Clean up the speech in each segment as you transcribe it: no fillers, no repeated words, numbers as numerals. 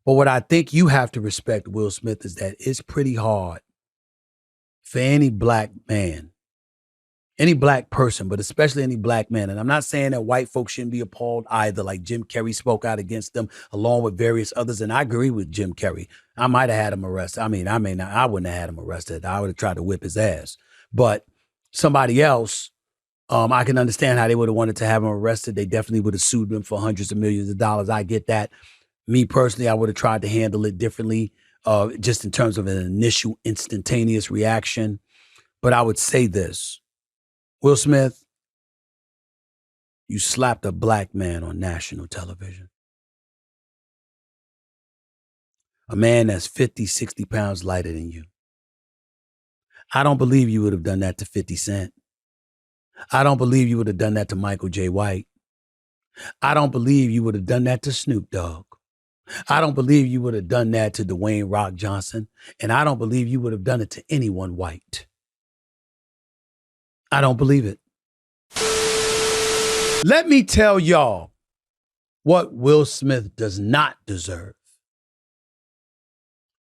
But what I think you have to respect, Will Smith, is that it's pretty hard for any black man, any black person, but especially any black man. And I'm not saying that white folks shouldn't be appalled either, like Jim Carrey spoke out against them along with various others. And I agree with Jim Carrey. I might have had him arrested. I wouldn't have had him arrested. I would have tried to whip his ass. But somebody else, I can understand how they would have wanted to have him arrested. They definitely would have sued him for hundreds of millions of dollars. I get that. Me personally, I would have tried to handle it differently, just in terms of an initial instantaneous reaction. But I would say this. Will Smith, you slapped a black man on national television. A man that's 50, 60 pounds lighter than you. I don't believe you would have done that to 50 Cent. I don't believe you would have done that to Michael J. White. I don't believe you would have done that to Snoop Dogg. I don't believe you would have done that to Dwayne Rock Johnson. And I don't believe you would have done it to anyone white. I don't believe it. Let me tell y'all what Will Smith does not deserve.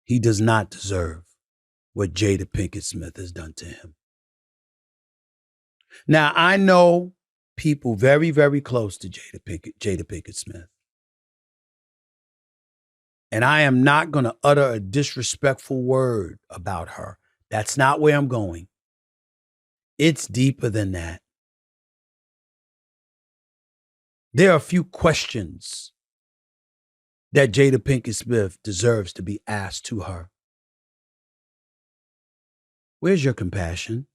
He does not deserve what Jada Pinkett Smith has done to him. Now, I know people very, very close to Jada Pinkett Smith. And I am not going to utter a disrespectful word about her. That's not where I'm going. It's deeper than that. There are a few questions that Jada Pinkett Smith deserves to be asked to her. Where's your compassion?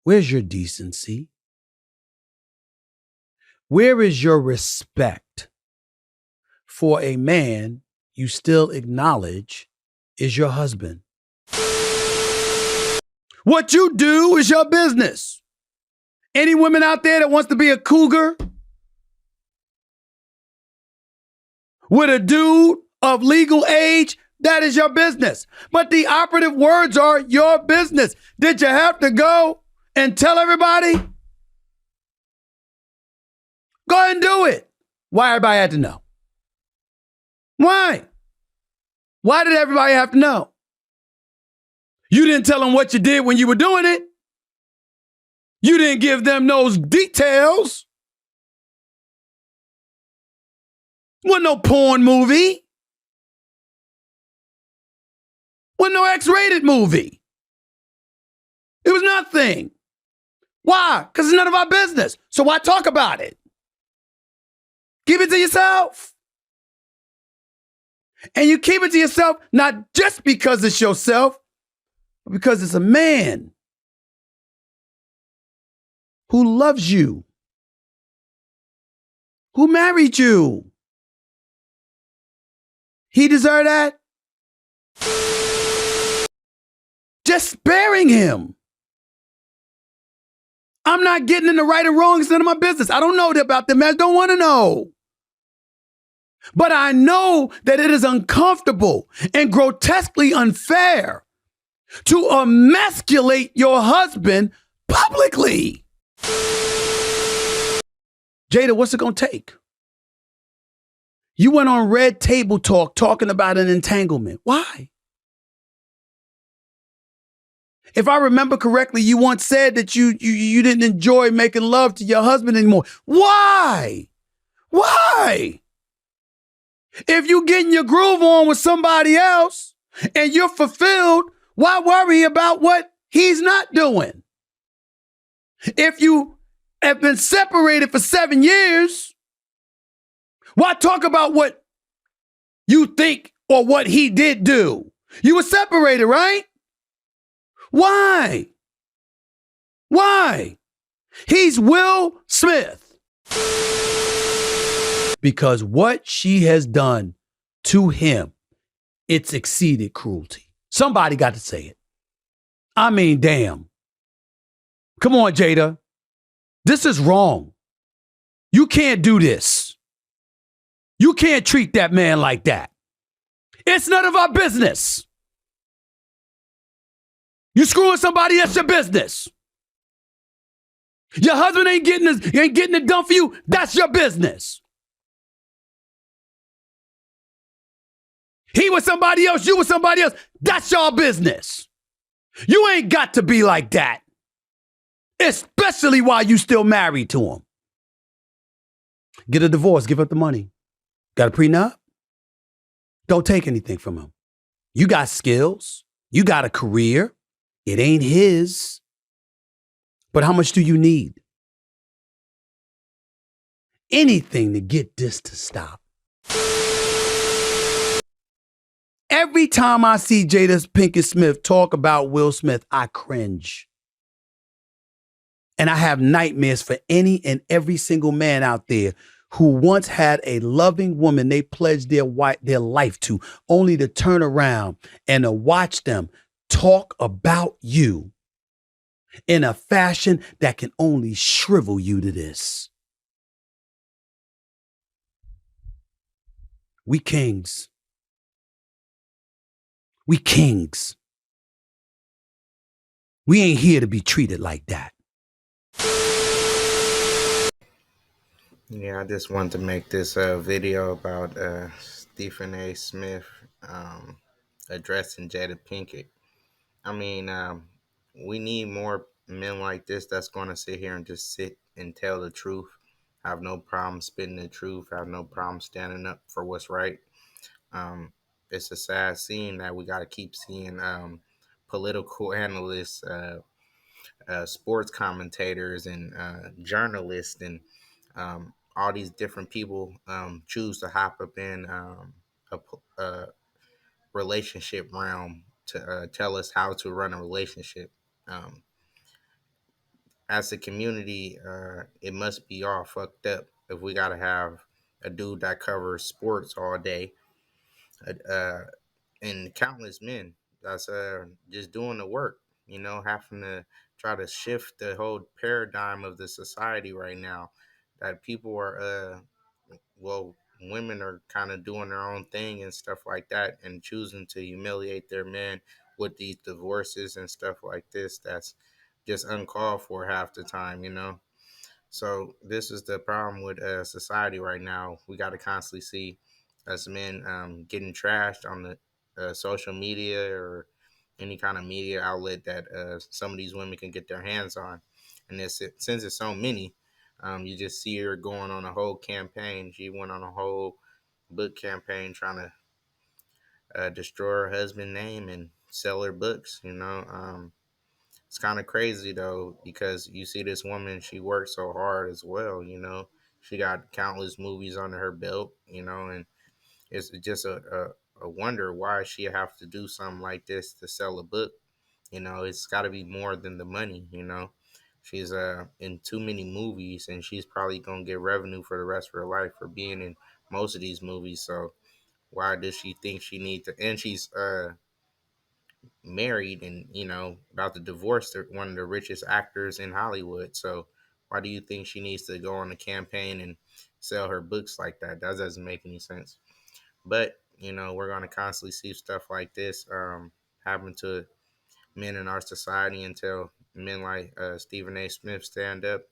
Where's your decency? Where is your respect for a man you still acknowledge is your husband? What you do is your business. Any women out there that wants to be a cougar with a dude of legal age, that is your business. But the operative words are your business. Did you have to go and tell everybody? Go ahead and do it. Why everybody had to know? Why? Why did everybody have to know? You didn't tell them what you did when you were doing it. You didn't give them those details. Wasn't no porn movie. Wasn't no X-rated movie. It was nothing. Why? Because it's none of our business. So why talk about it? Keep it to yourself. And you keep it to yourself not just because it's yourself, but because it's a man who loves you, who married you. He deserved that? Just sparing him. I'm not getting in the right and wrong. It's none of my business. I don't know about them. I don't want to know. But I know that it is uncomfortable and grotesquely unfair to emasculate your husband publicly. Jada, what's it going to take? You went on Red Table Talk talking about an entanglement. Why? If I remember correctly, you once said that you didn't enjoy making love to your husband anymore. Why? Why? If you getting your groove on with somebody else and you're fulfilled, why worry about what he's not doing? If you have been separated for 7 years, why talk about what you think or what he did do? You were separated, right? Why? Why? He's Will Smith. Because what she has done to him, it's exceeded cruelty. Somebody got to say it. I mean, damn. Come on, Jada. This is wrong. You can't do this. You can't treat that man like that. It's none of our business. You screwing somebody, that's your business. Your husband ain't getting it done for you, that's your business. He was somebody else, you was somebody else. That's your business. You ain't got to be like that. Especially while you still married to him. Get a divorce, give up the money. Got a prenup? Don't take anything from him. You got skills. You got a career. It ain't his. But how much do you need? Anything to get this to stop. Every time I see Jada Pinkett Smith talk about Will Smith, I cringe. And I have nightmares for any and every single man out there who once had a loving woman they pledged their life to, only to turn around and to watch them talk about you in a fashion that can only shrivel you to this. We kings. We kings. We ain't here to be treated like that. Yeah, I just wanted to make this video about Stephen A. Smith addressing Jada Pinkett. I mean, we need more men like this that's going to sit here and just sit and tell the truth. Have no problem spitting the truth. Have no problem standing up for what's right. Um, it's a sad scene that we got to keep seeing political analysts, sports commentators, and journalists, and all these different people choose to hop up in a relationship realm to tell us how to run a relationship. Um, as a community, it must be all fucked up if we got to have a dude that covers sports all day, uh, and countless men that's just doing the work, having to try to shift the whole paradigm of the society right now, that people are well, women are kind of doing their own thing and stuff like that, and choosing to humiliate their men with these divorces and stuff like this. That's just uncalled for half the time. So this is the problem with society right now. We got to constantly see us men getting trashed on the social media or any kind of media outlet that some of these women can get their hands on. And since it's so many, you just see her going on a whole campaign. She went on a whole book campaign trying to destroy her husband's name and sell her books. It's kind of crazy though, because you see this woman, she worked so hard as well. She got countless movies under her belt, and it's just a wonder why she have to do something like this to sell a book. It's got to be more than the money. She's in too many movies, and she's probably gonna get revenue for the rest of her life for being in most of these movies. So why does she think she needs to? And she's married and about to divorce one of the richest actors in Hollywood. So why do you think she needs to go on a campaign and sell her books like that? That doesn't make any sense. But we're going to constantly see stuff like this happen to men in our society until men like Stephen A. Smith stand up,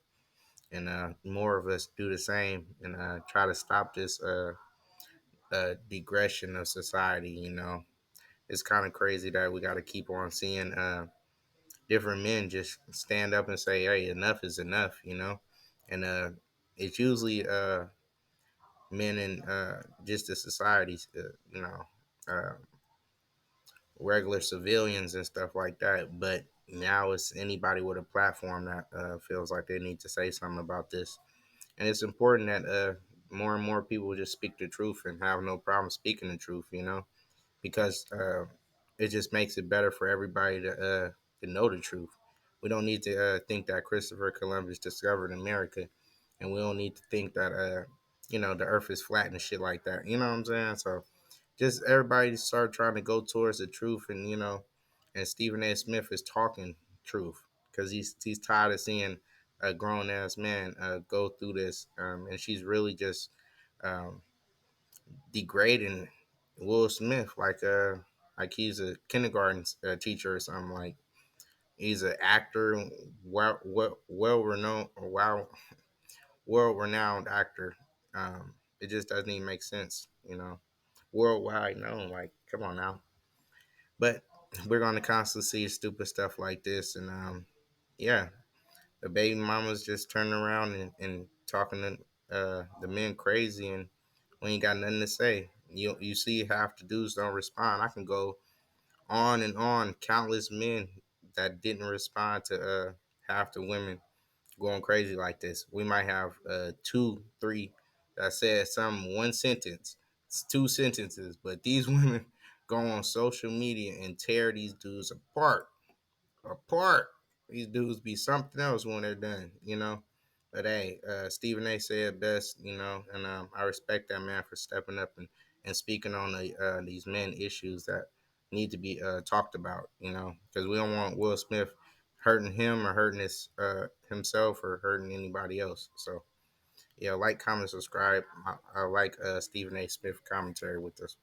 and more of us do the same, and try to stop this degradation of society. It's kind of crazy that we got to keep on seeing different men just stand up and say, "Hey, enough is enough," and it's usually men in just the societies, uh, regular civilians and stuff like that. But now it's anybody with a platform that feels like they need to say something about this, and it's important that more and more people just speak the truth and have no problem speaking the truth, because it just makes it better for everybody to know the truth. We don't need to think that Christopher Columbus discovered America, and we don't need to think that the Earth is flat and shit like that. You know what I'm saying? So just everybody start trying to go towards the truth, and and Stephen A. Smith is talking truth because he's tired of seeing a grown ass man go through this, and she's really just um, degrading Will Smith like he's a kindergarten teacher or something. Like he's an actor, well renowned, wow, world renowned actor. It just doesn't even make sense. worldwide known. Like, come on now. But we're gonna constantly see stupid stuff like this, and yeah, the baby mamas just turning around and talking to the men crazy, and we ain't got nothing to say. You see half the dudes don't respond. I can go on, countless men that didn't respond to half the women going crazy like this. We might have two, three that said some one sentence. It's two sentences, but these women go on social media and tear these dudes apart. These dudes be something else when they're done, you know. But hey, Stephen A. said best, you know, and I respect that man for stepping up and speaking on these men issues that need to be talked about, you know, because we don't want Will Smith hurting him or hurting himself or hurting anybody else. So yeah, like, comment, subscribe. I like Stephen A. Smith commentary with this.